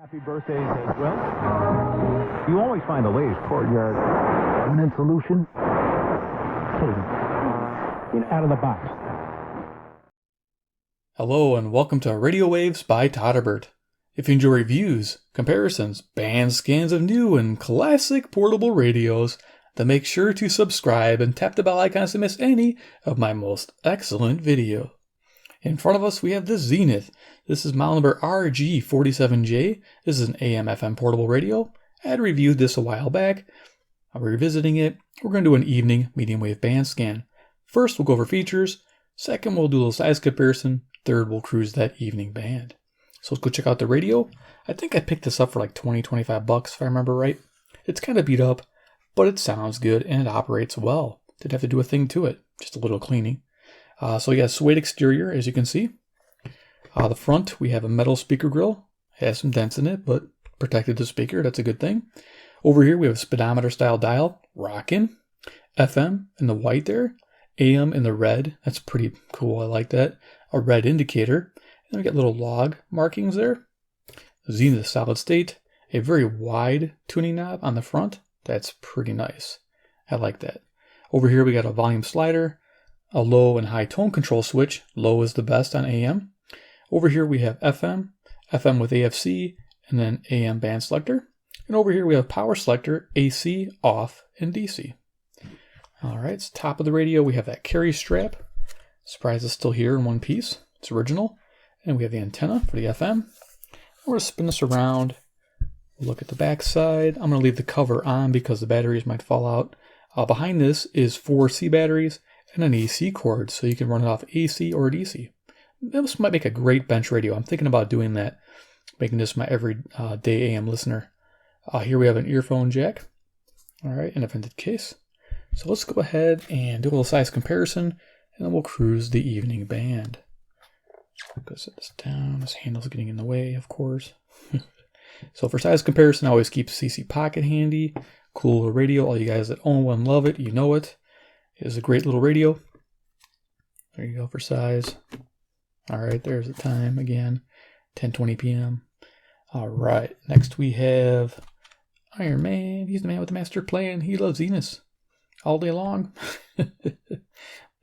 Happy birthdays as well. You always find the latest courtyard permanent solution. Out of the box. Hello and welcome to Radio Waves by Todderbert. If you enjoy reviews, comparisons, band scans of new and classic portable radios, then make sure to subscribe and tap the bell icons to miss any of my most excellent videos. In front of us we have the Zenith. This is model number RG47J. This is an AM FM portable radio. I had reviewed this a while back. I'm revisiting it. We're going to do an evening medium wave band scan. First we'll go over features. Second we'll do a little size comparison. Third we'll cruise that evening band. So let's go check out the radio. I think I picked this up for like 20-25 bucks if I remember right. It's kind of beat up, but it sounds good and it operates well. Didn't have to do a thing to it, just a little cleaning. So we got a suede exterior, as you can see. The front, we have a metal speaker grill. It has some dents in it, but protected the speaker. That's a good thing. Over here, we have a speedometer style dial, Rockin, FM in the white there, AM in the red. That's pretty cool. I like that. A red indicator. And we got little log markings there. Zenith solid state. A very wide tuning knob on the front. That's pretty nice. I like that. Over here, we got a volume slider. A low and high tone control switch. Low is the best on AM. Over here we have FM, FM with AFC, and then AM band selector. And over here we have power selector, AC, off, and DC. Alright, so top of the radio we have that carry strap. Surprised it's still here in one piece. It's original. And we have the antenna for the FM. We're going to spin this around. Look at the back side. I'm going to leave the cover on because the batteries might fall out. Behind this is 4 C batteries and an AC cord, so you can run it off AC or DC. This might make a great bench radio. I'm thinking about doing that, making this my everyday AM listener. Here we have an earphone jack, all right, in a vented case. So let's go ahead and do a little size comparison, and then we'll cruise the evening band. Go set this down. This handle's getting in the way, of course. So for size comparison, I always keep CC Pocket handy. Cool little radio. All you guys that own one love it. You know it. It is a great little radio. There you go for size. All right, there's the time again, 10:20 p.m. All right, next we have Iron Man. He's the man with the master plan. He loves Zenith all day long. There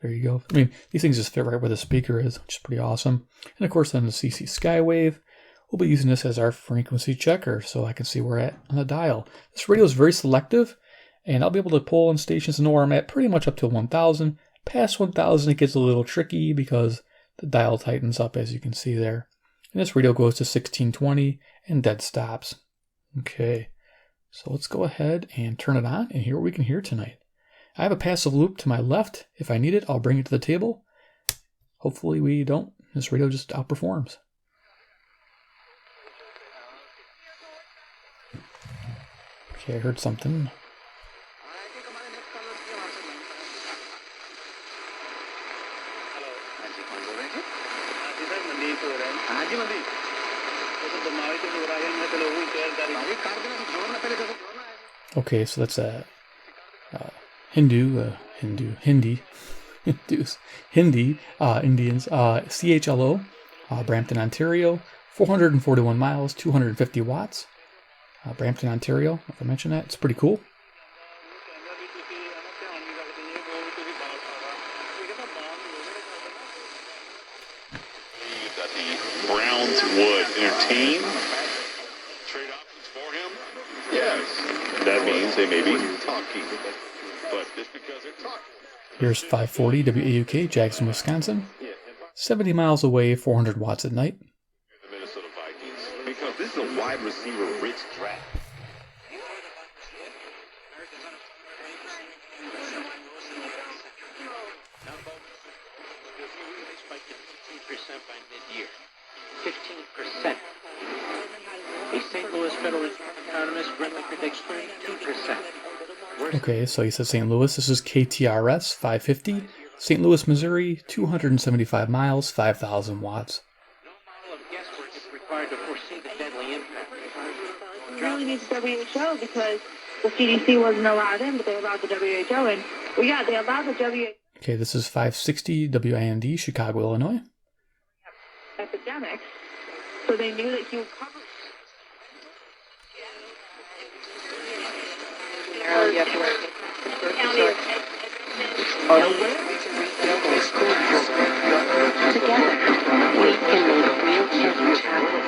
you go. I mean, these things just fit right where the speaker is, which is pretty awesome. And of course, then the CC Skywave. We'll be using this as our frequency checker, so I can see where we're at on the dial. This radio is very selective, and I'll be able to pull in stations and know where I'm at pretty much up to 1,000. Past 1,000, it gets a little tricky because the dial tightens up, as you can see there. And this radio goes to 1620 and dead stops. Okay, so let's go ahead and turn it on and hear what we can hear tonight. I have a passive loop to my left. If I need it, I'll bring it to the table. Hopefully we don't. This radio just outperforms. Okay, I heard something. Okay, so that's a Hindi, Indians, CHLO, Brampton, Ontario, 441 miles, 250 watts. Brampton, Ontario, if I mentioned that, it's pretty cool. Would entertain trade options for him? Yes. That means they may be talking, but just because they're talking. Here's 540 WAUK, Jackson, Wisconsin. 70 miles away, 400 watts at night. The Minnesota Vikings, because this is a wide receiver rich draft. By mid-year. 15%. A St. Louis Federal economist currently predicts 32%. Okay, so he said St. Louis. This is KTRS 550. St. Louis, Missouri, 275 miles, 5,000 watts. No model of guesswork is required to foresee the deadly impact. It really needs WHO because the CDC wasn't allowed in, but they allowed the WHO in. Well, yeah, they allowed the WHO. Okay, this is 560 WIND, Chicago, Illinois. Epidemics, so they knew that he would cover. You have to wear together, we can make real change happen.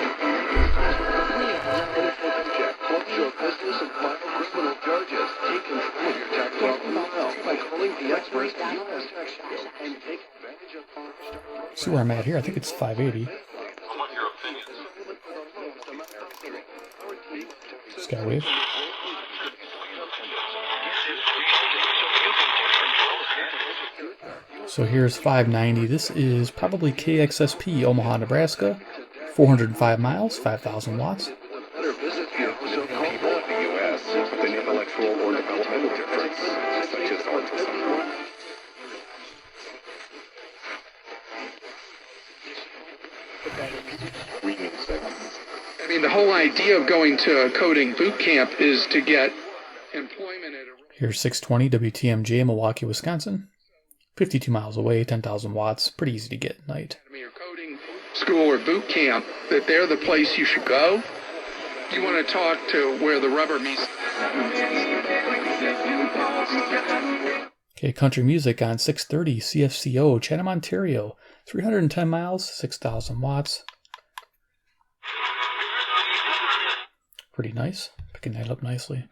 Close your business and file criminal charges. Take control of your tax problem now by calling the experts at U.S. Tax Shield and take advantage of our... See where I'm at here? I think it's 580. Skywave. So here's 590. This is probably KXSP, Omaha, Nebraska. 405 miles, 5,000 watts. Intellectual or developmental difference, such as autism. I mean, the whole idea of going to coding boot camp is to get employment at a... Here's 620 WTMJ, Milwaukee, Wisconsin. 52 miles away, 10,000 watts. Pretty easy to get at night. I mean, your coding school or boot camp, that they're the place you should go. You want to talk to where the rubber meets. Okay, country music on 630 CFCO, Chatham, Ontario. 310 miles, 6,000 watts. Pretty nice. Picking that up nicely.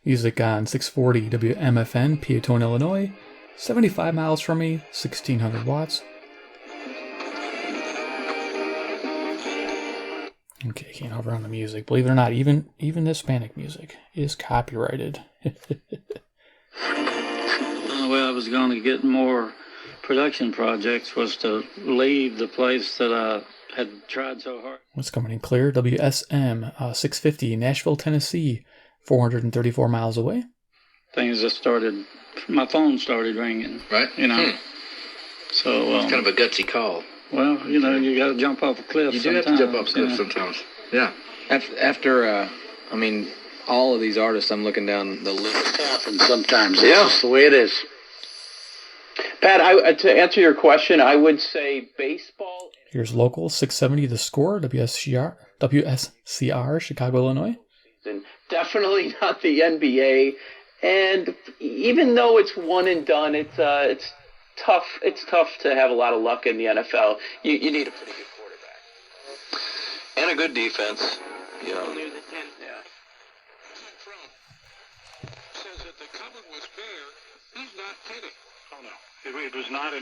Music on 640 WMFN, Peatone, Illinois. 75 miles from me, 1,600 watts. Okay, can't hover on the music. Believe it or not, even Hispanic music is copyrighted. The only way I was going to get more production projects was to leave the place that I had tried so hard. What's coming in clear? WSM 650, Nashville, Tennessee, 434 miles away. Things just started, my phone started ringing. Right. You know. So it's kind of a gutsy call. Well, you know, you got to jump off a cliff. You do have to jump off a cliff sometimes. Yeah. After I mean, all of these artists, I'm looking down the list. It happens sometimes. Yeah, that's the way it is. Pat, to answer your question, I would say baseball. Here's local 670 The Score, WSCR, Chicago, Illinois. Definitely not the NBA. And even though it's one and done, it's tough. It's tough to have a lot of luck in the NFL. You need a pretty good quarterback and a good defense. You know. Near the 10. Yeah. Says that the cupboard was bare. He's not kidding. Oh no, it was not.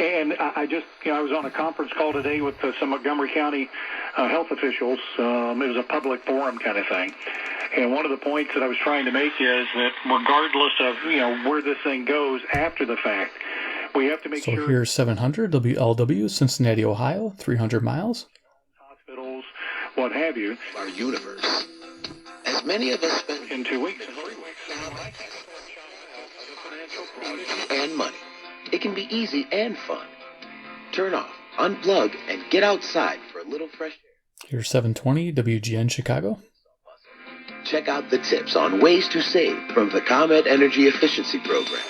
And I just, I was on a conference call today with some Montgomery County health officials. It was a public forum kind of thing. And one of the points that I was trying to make is that regardless of, where this thing goes after the fact, we have to make sure. So here's 700 WLW, Cincinnati, Ohio, 300 miles. Hospitals, what have you. Our universe. As many of us spend in 2 weeks. And money. It can be easy and fun. Turn off, unplug, and get outside for a little fresh air. Here's 720 WGN, Chicago. Check out the tips on ways to save from the ComEd Energy Efficiency Program.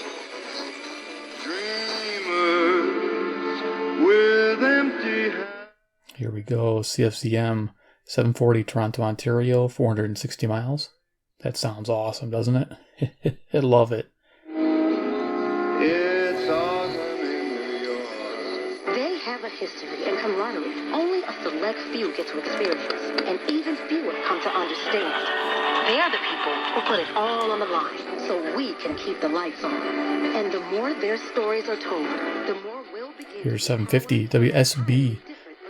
Here we go, CFCM 740 Toronto, Ontario, 460 miles. That sounds awesome, doesn't it? I love it. It's awesome in New York. They have a history and camaraderie only a select few get to experience, and even fewer come to understand. They are the people who put it all on the line so we can keep the lights on. And the more their stories are told, the more we'll begin. Here's 750 WSB,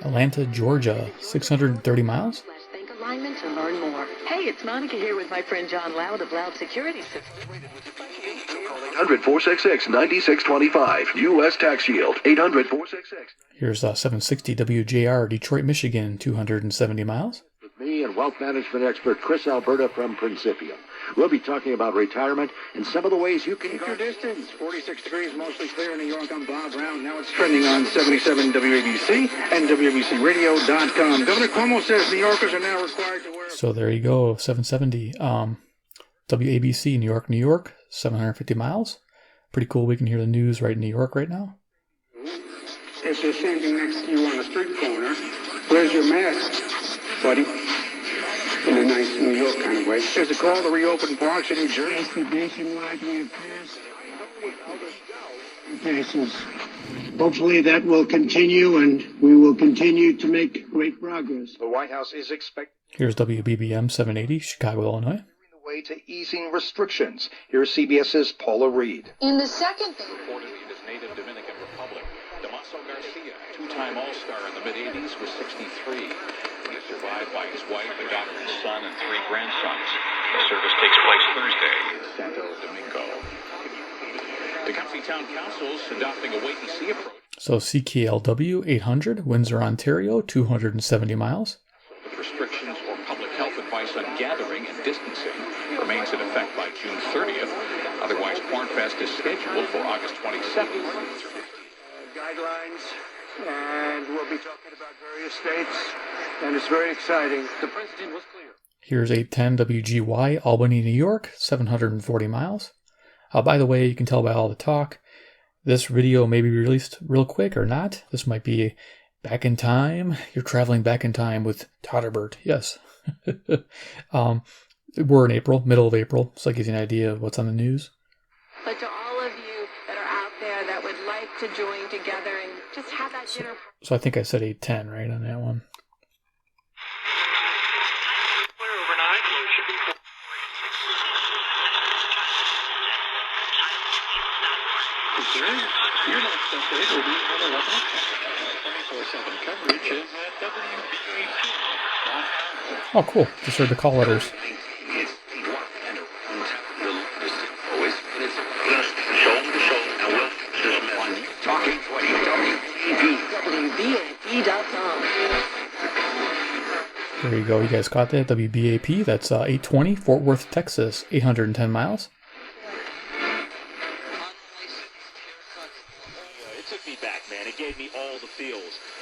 Atlanta, Georgia, 630 miles. Think alignment to learn more. Hey, it's Monica here with my friend John Loud of Loud Security Systems. 800-466-9625. U.S. Tax Shield. 800-466. Here's 760 WJR, Detroit, Michigan, 270 miles. With me and wealth management expert Chris Alberta from Principium. We'll be talking about retirement and some of the ways you can keep your distance. 46 degrees, mostly clear in New York. I'm Bob Brown. Now it's trending on 77 WABC and WABCRadio.com. Governor Cuomo says New Yorkers are now required to wear... So there you go, 770. WABC, New York, New York, 750 miles. Pretty cool. We can hear the news right in New York right now. If they're standing next to you on a street corner, where's your mask, buddy? In a nice New York kind of way. There's a call to reopen parks in New Jersey. Nationwide, we have cases. Hopefully that will continue, and we will continue to make great progress. The White House is expecting. Here's WBBM 780, Chicago, Illinois. The way to easing restrictions. Here's CBS's Paula Reed. In the second Reported in his native Dominican Republic, Damaso Garcia, two-time All-Star in the mid-'80s, was 63. He is survived by his wife, a daughter and son, and 3 grandsons. The service takes place Thursday in Santo Domingo. Tecumseh Town Council's adopting a wait-and-see approach. So CKLW 800, Windsor, Ontario, 270 miles. With restrictions or public health advice on gathering and distancing remains in effect by June 30th. Otherwise, Cornfest is scheduled for August 27th. Guidelines, and we'll be talking about various states, and it's very exciting. The president was clear. Here's 810 WGY, Albany, New York, 740 miles. By the way, you can tell by all the talk, this video may be released real quick or not. This might be back in time. You're traveling back in time with Todderbert. Yes. We're in April, middle of April, so that gives you an idea of what's on the news. But to all of you that are out there that would like to join together and just have that dinner. So I think I said 810, right, on that one. You're not separated. We'll be on the 24/7 coverage is at WABC. Oh, cool. Just heard the call letters. There you go. You guys caught that? WBAP. That's 820, Fort Worth, Texas, 810 miles.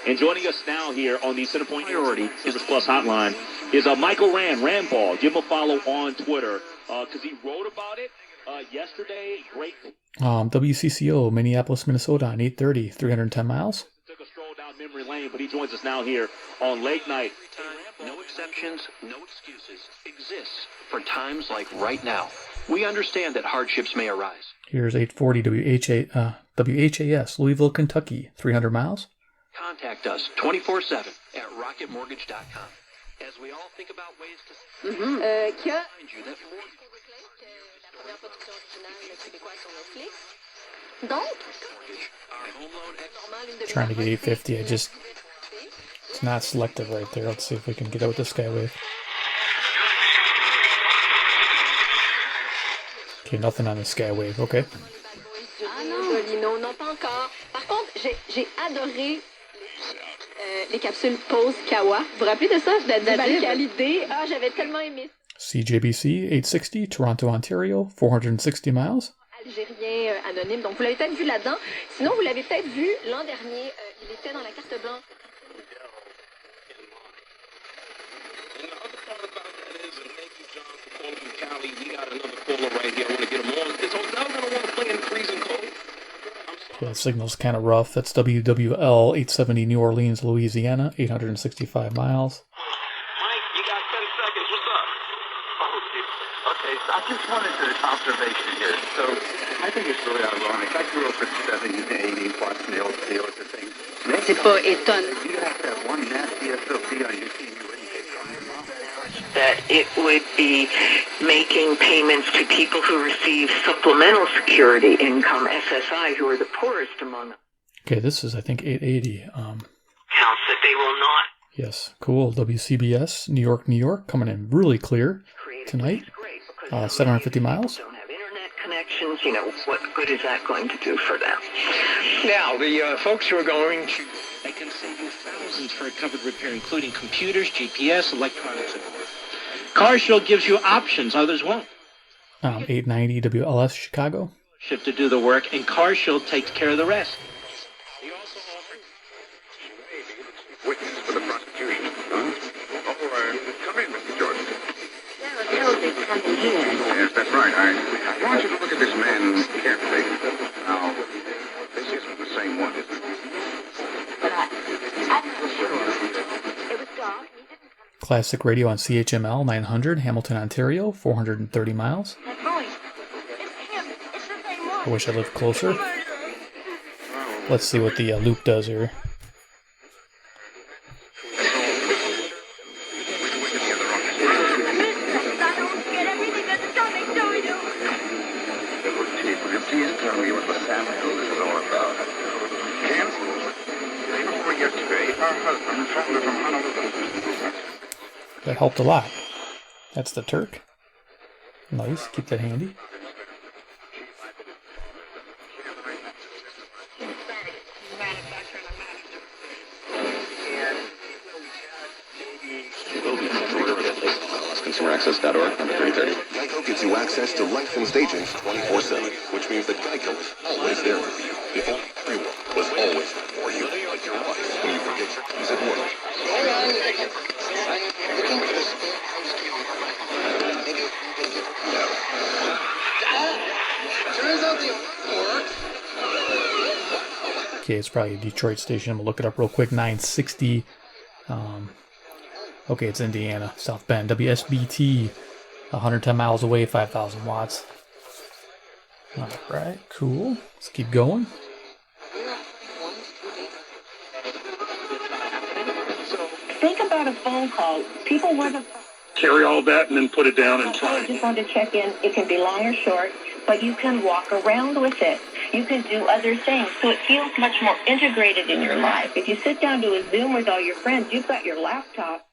And joining us now here on the Centerpoint Priority Service Plus Hotline is Michael Randball. Give him a follow on Twitter because he wrote about it yesterday. Great. WCCO, Minneapolis, Minnesota, on 830, 310 miles. Took a stroll down memory lane, but he joins us now here on Late Night. No exceptions, no excuses exists for times like right now. We understand that hardships may arise. Here's 840 WHAS, Louisville, Kentucky, 300 miles. Contact us 24/7 at rocketmortgage.com. As we all think about ways to remind you that Trying to get 850. It's not selective right there. Let's see if we can get out with the Skywave. Okay, nothing on the Skywave. Okay. Non, pas encore. Par contre, j'ai adoré les capsules Pause Kawa. Vous vous rappelez de ça? De Validé. Ah, j'avais tellement aimé. CJBC 860, Toronto, Ontario, 460 miles. Algérien anonyme. Donc, vous l'avez peut-être vu là-dedans. Sinon, vous l'avez peut-être vu l'an dernier. Il était dans la carte blanche. Yeah, the signal's kind of rough. That's WWL 870 New Orleans, Louisiana, 865 miles. Mike, you got 10 seconds. What's up? Okay, so I just wanted an observation here. So I think it's really ironic. I grew up in the 70s and 80s watching the old videos and things. C'est pas étonnant. You have to have one nasty SOP on your team. That it would be making payments to people who receive supplemental security income, SSI, who are the poorest among them. Okay, this is, I think, 880. Counts that they will not. Yes, cool. WCBS, New York, New York, coming in really clear tonight. 750 miles. Don't have internet connections. You know, what good is that going to do for them? Now, the folks who are going to... They can save you thousands for a covered repair, including computers, GPS, electronics, and more. CarShield gives you options others won't. 890 WLS Chicago. Ship to do the work, and CarShield takes care of the rest. Witness for the prosecution. Come in, Mr. Jordan. Come in here. that's right. I want you to look at this man carefully. Now, this isn't the same one, is it? I'm not sure. It was dark. Classic radio on CHML 900, Hamilton, Ontario, 430 miles. I wish I lived closer. Let's see what the loop does here. Please tell me what the Samuel is all about. Ken, day before yesterday, our husband phoned her from Honolulu. That helped a lot. That's the Terk. Nice, keep that handy. ConsumerAccess.org, number 330. Geico gives you access to licensed agents 24/7, which means that Geico is always there for you. If only everyone was always there for you, like your wife, when you forget your keys at work. Okay, it's probably a Detroit station. I'm gonna look it up real quick. 960. Okay, it's Indiana, South Bend. WSBT, 110 miles away, 5,000 watts. All right, cool. Let's keep going. Think about a phone call. People want to Carry all that and then put it down and I try. just want to check in. It can be long or short, but you can walk around with it. You can do other things, so it feels much more integrated in your life. If you sit down to a Zoom with all your friends, you've got your laptop.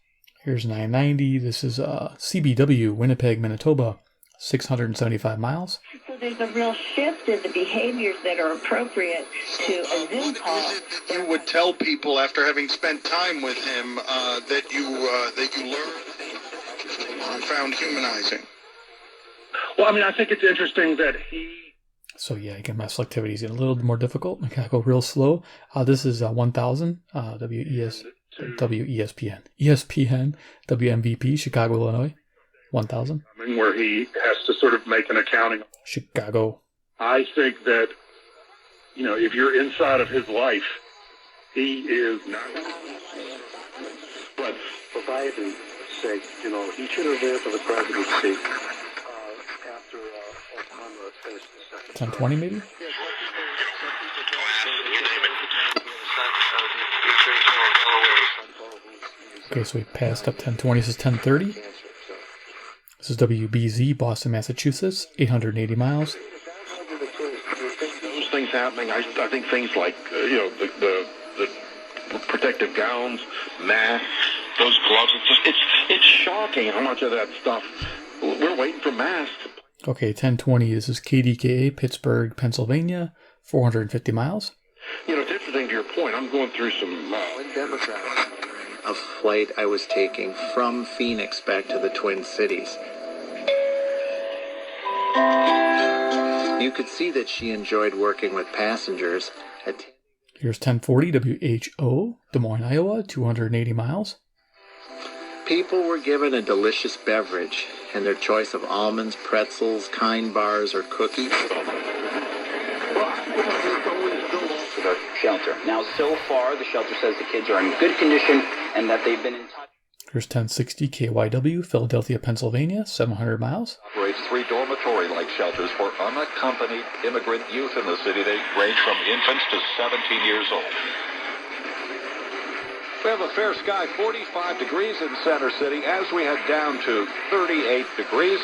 Here's 990. This is CBW, Winnipeg, Manitoba, 675 miles. So there's a real shift in the behaviors that are appropriate to a Zoom call. You would tell people after having spent time with him that you learned and found humanizing. Well, I mean, I think it's interesting that he... So yeah, again, my selectivity is getting a little more difficult. I gotta go real slow. This is 1000 WESPN, WMVP, Chicago, Illinois, 1000. Where he has to sort of make an accounting. Chicago. I think that, you know, if you're inside of his life, he is not. But for Biden's sake, you know, he should have ran for the presidency after Obama finished the second. 1020 maybe? Okay, so we passed up 1020. This is 1030. This is WBZ, Boston, Massachusetts, 880 miles. Those things happening, I think things like, you know, the protective gowns, masks, those gloves, it's shocking how much of that stuff, we're waiting for masks. Okay, 1020. This is KDKA, Pittsburgh, Pennsylvania, 450 miles. You know, it's interesting to your point. I'm going through some a flight I was taking from Phoenix back to the Twin Cities. You could see that she enjoyed working with passengers. Here's 1040 WHO, Des Moines, Iowa, 280 miles. People were given a delicious beverage, and their choice of almonds, pretzels, Kind bars, or cookies. The shelter. Now, so far, the shelter says the kids are in good condition and that they've been in touch. Here's 1060 KYW, Philadelphia, Pennsylvania, 700 miles. Operates 3 dormitory-like shelters for unaccompanied immigrant youth in the city. They range from infants to 17 years old. We have a fair sky, 45 degrees in Center City as we head down to 38 degrees.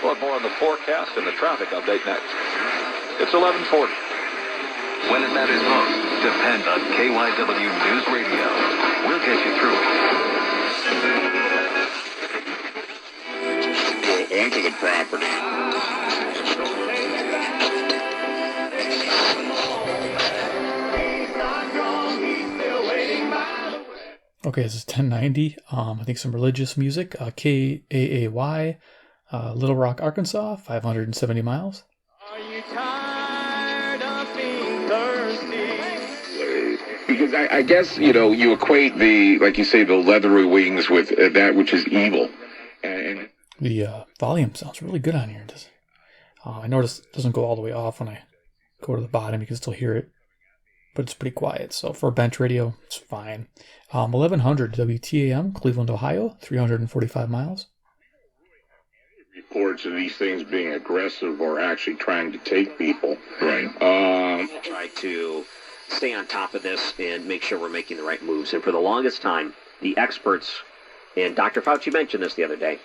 We'll have more on the forecast and the traffic update next. It's 11:40. When it matters most, depend on KYW News Radio. We'll get you through it. Go onto the property. Okay, this is 1090. I think some religious music. KAAY, Little Rock, Arkansas, 570 miles. Are you tired of being thirsty? Because I guess, you know, you equate the, like you say, the leathery wings with that which is evil. And The volume sounds really good on here. I notice it doesn't go all the way off when I go to the bottom. You can still hear it, but it's pretty quiet. So for bench radio, it's fine. 1100 WTAM, Cleveland, Ohio, 345 miles. Reports of these things being aggressive or actually trying to take people. Right. Try to stay on top of this and make sure we're making the right moves. And for the longest time, the experts, and Dr. Fauci mentioned this the other day,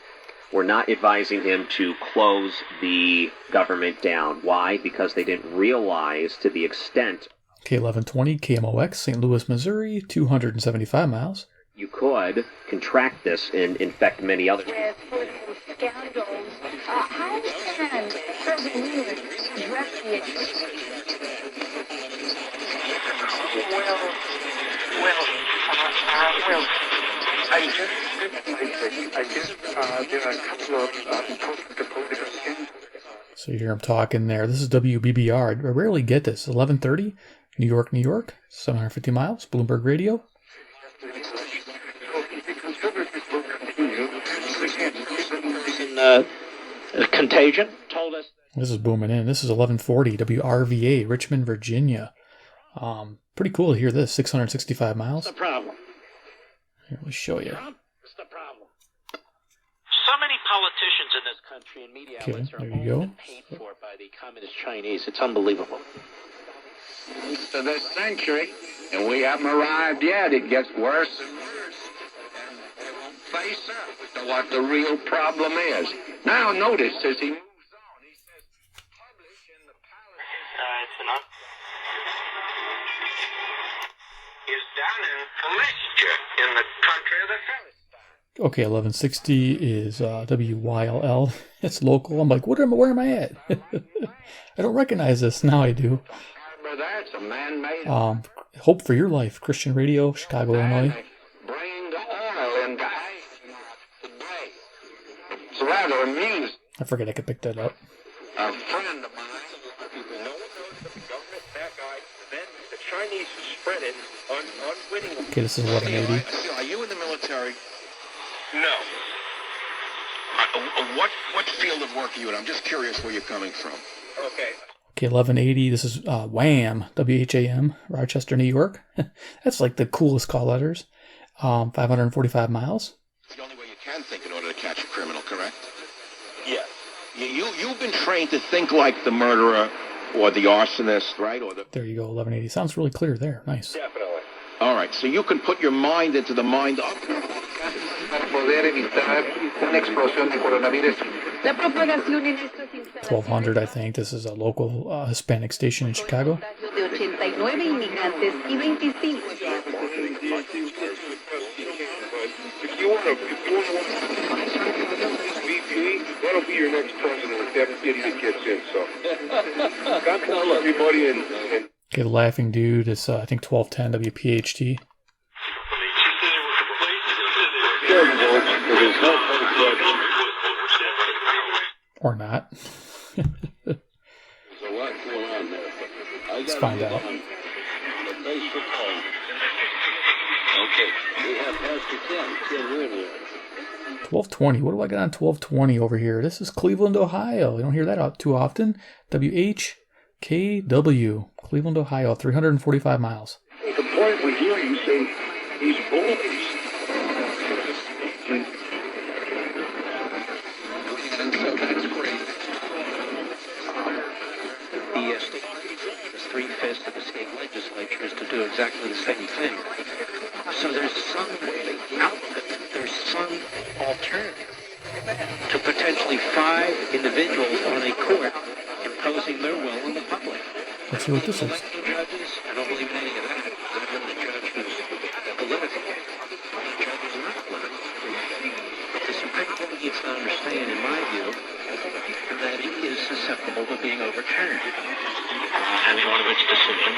were not advising him to close the government down. Why? Because they didn't realize to the extent. K1120, KMOX, St. Louis, Missouri, 275 miles. You could contract this and infect many others. With political scandals, how can President Newman address the issue? There are a couple of political scandals. So you hear him talking there. This is WBBR. I rarely get this. 1130, New York, New York, 750 miles, Bloomberg Radio. Contagion told us. This is booming in. This is 1140, WRVA, Richmond, Virginia. Pretty cool to hear this. 665 miles. What's the problem? Here, let me show you. What's the problem? So many politicians in this country and media outlets are there you go. paid for by the communist Chinese. It's unbelievable. To this century, and we haven't arrived yet. It gets worse and worse. And they won't face up to what the real problem is. Now, notice as he moves on, he says, publish in the palace. It's enough. Is down in Philistia, in the country of the Philistines. Okay, 1160 is WYLL. It's local. I'm like, where am I at? I don't recognize this. Now I do. That's a man-made. Hope for Your Life, Christian Radio, Chicago, Illinois. Bring the oil into today. It's rather amusing. I forget I could pick that up. A friend of mine. No one knows that the government that guy. Then the Chinese spread it unwittingly. Okay, this is 1180. Are you in the military? No. What field of work are you in? I'm just curious where you're coming from. Okay. Okay, 1180. This is WHAM, WHAM, Rochester, New York. That's like the coolest call letters. 545 miles. It's the only way you can think in order to catch a criminal, correct? Yes. You've been trained to think like the murderer or the arsonist, right? There you go, 1180. Sounds really clear there. Nice. Definitely. All right, so you can put your mind into the mind of... Poder evitar una explosión de coronavirus. La propagación en estas 1200, I think. This is a local Hispanic station in Chicago. de 89 inmigrantes y 25. If you want to VP, that'll be your next president if that idiot gets in, so. God bless everybody and Okay, the laughing dude is, I think, 1210 WPHT. Or not. There's a lot going on there. Let's find out. Okay, we have Pastor Ken here. 1220. What do I got on 1220 over here? This is Cleveland, Ohio. You don't hear that too often. WHKW, Cleveland, Ohio, 345 miles. the point we hear you say these bullies. The state has 3/5 of the state legislatures to do exactly the same thing. So there's some outlet, there's some alternative to potentially 5 individuals on a court imposing their will on the public. Let's see what this is. Judges, I don't believe in any of that. I believe the judge who's political. The judge is not political. But the Supreme Court needs to understand, in my view, that it is susceptible to being overturned. And one of its decisions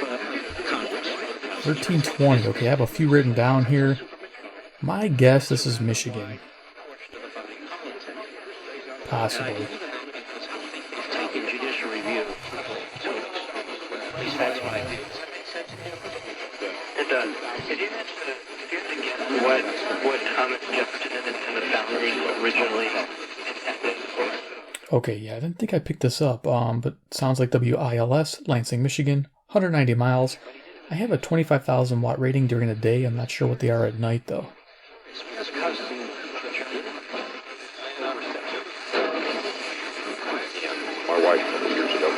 of Congress. 1320. Okay, I have a few written down here. My guess this is Michigan. Possibly. Taking judicial review. At least that's what I think. And does. If you had to guess what Thomas Jefferson and the founding originally Okay, yeah, I didn't think I picked this up, but sounds like WILS, Lansing, Michigan, 190 miles. I have a 25,000 watt rating during the day. I'm not sure what they are at night, though. My wife a couple years ago.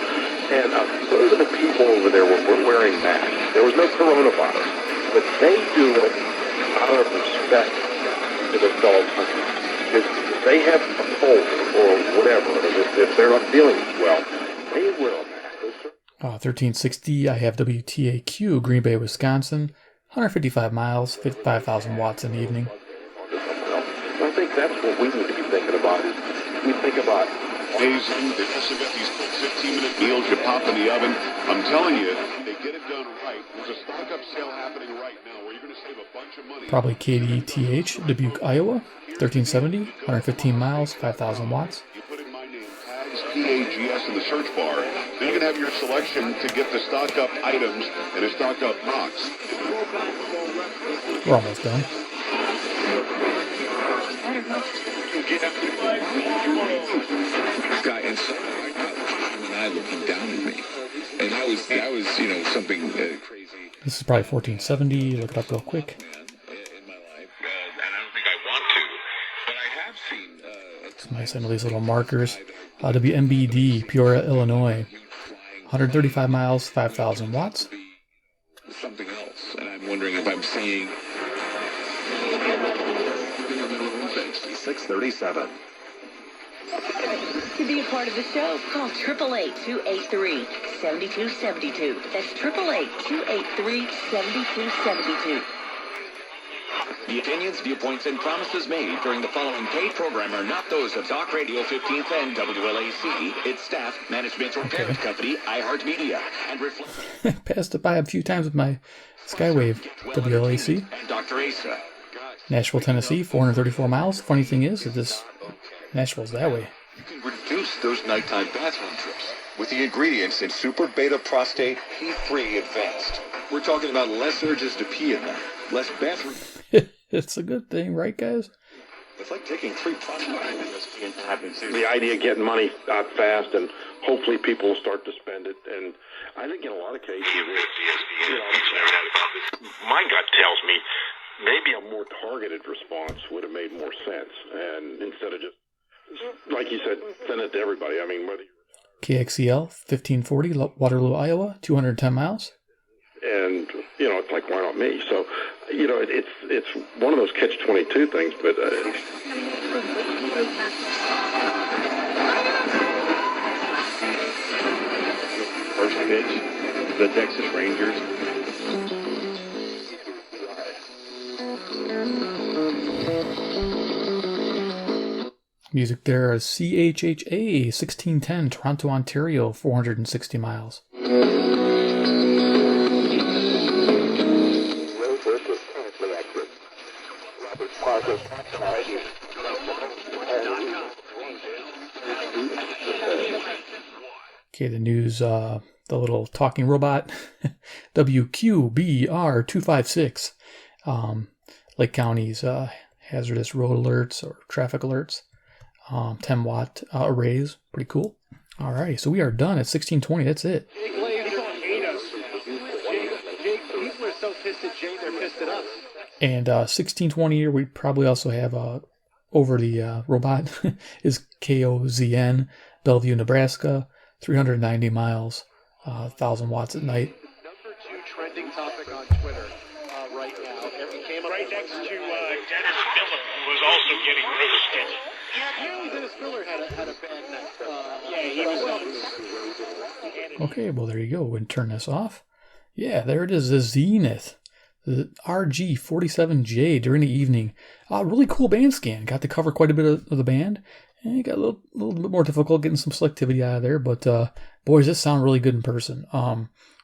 And those are the people over there were wearing masks. There was no coronavirus. But they do it out of respect to their fellow countrymen. If they have a cold or whatever, if they're not feeling well, they wear a mask. 1360, I have WTAQ, Green Bay, Wisconsin, 155 miles, 55,000 watts in the evening. I think that's what we need to be thinking about. We think about amazing. They also got these quick 15-minute meals you pop in the oven. I'm telling you, they get it done right. There's a stock-up sale happening right now where you're going to save a bunch of money. Probably KDTH, Dubuque, Iowa, 1370, 115 miles, 5,000 watts. You put in my name, tags PAGS in the search bar. Then you can have your selection to get the stock-up items and a stock-up box. We're almost done. Guy inside my eye looking down at me, and that was something crazy. This is probably 1470. Look it up real quick. It's nice. Some of these little markers. WMBD, Peoria, Illinois, 135 miles, 5,000 watts. Something else, and I'm wondering if I'm seeing. 637. To be a part of the show, call 888-283-7272. That's 888-283-7272. The opinions, viewpoints, and promises made during the following paid program are not those of Talk Radio 15th and WLAC, its staff, management, or parent company, iHeartMedia, and reflect. Passed it by a few times with my Skywave WLAC. And Dr. Asa. Nashville, Tennessee, 434 miles. Funny thing is that this Nashville's that way. You can reduce those nighttime bathroom trips with the ingredients in Super Beta Prostate Pee-Free Advanced. We're talking about less urges to pee at night, less bathroom. It's a good thing, right, guys? It's like taking 3 prostate. The idea of getting money out fast, and hopefully people will start to spend it. And I think in a lot of cases, my gut tells me maybe a more targeted response would have made more sense. And instead of just, like you said, send it to everybody. I mean, whether KXEL, 1540, Waterloo, Iowa, 210 miles. And, it's like, why not me? So, it's one of those catch-22 things, but... First pitch, the Texas Rangers. Music there is CHHA, 1610, Toronto, Ontario, 460 miles. Okay, the news, the little talking robot, WQBR256, Lake County's hazardous road alerts or traffic alerts, 10 watt arrays, pretty cool. Alrighty, so we are done at 1620, that's it. People are so pissed at Jay, they're pissed at us. And 1620 here, we probably also have over the robot is KOZN, Bellevue, Nebraska, 390 miles, 1,000 watts at night. Number 2 trending topic on Twitter right now. It came right next to Dennis Miller, who was also getting roasted. Yeah, apparently Dennis Miller had a bad night. He was. Okay, well there you go. We're going to turn this off. Yeah, there it is, the Zenith. The RG47J during the evening. Really cool band scan. Got to cover quite a bit of the band. And it got a little bit more difficult getting some selectivity out of there. But boys, this sounds really good in person.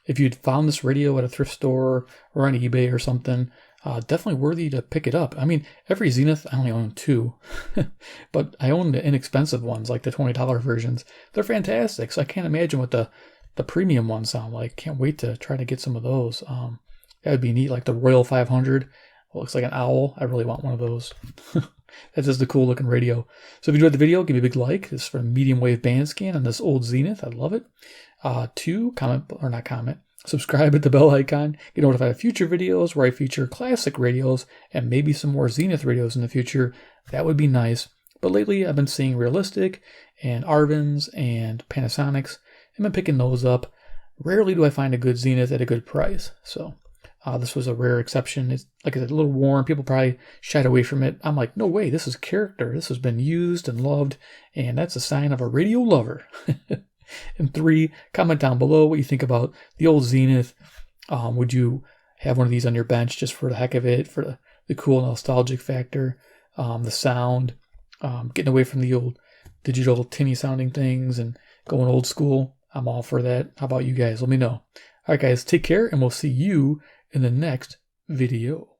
If you'd found this radio at a thrift store or on eBay or something, definitely worthy to pick it up. I mean, every Zenith, I only own 2. but I own the inexpensive ones, like the $20 versions. They're fantastic. So I can't imagine what the premium ones sound like. Can't wait to try to get some of those. That would be neat, like the Royal 500. It looks like an owl. I really want one of those. That's just a cool looking radio. So if you enjoyed the video, give me a big like. This is from a medium wave band scan on this old Zenith. I love it. 2, subscribe at the bell icon. Get notified of future videos where I feature classic radios and maybe some more Zenith radios in the future. That would be nice. But lately I've been seeing Realistic and Arvins and Panasonics. I've been picking those up. Rarely do I find a good Zenith at a good price. So this was a rare exception. It's, like I said, a little warm. People probably shied away from it. I'm like, no way, this is character. This has been used and loved, and that's a sign of a radio lover. And 3, comment down below what you think about the old Zenith. Would you have one of these on your bench just for the heck of it, for the cool nostalgic factor, the sound, getting away from the old digital tinny sounding things and going old school? I'm all for that. How about you guys? Let me know. All right, guys, take care, and we'll see you in the next video.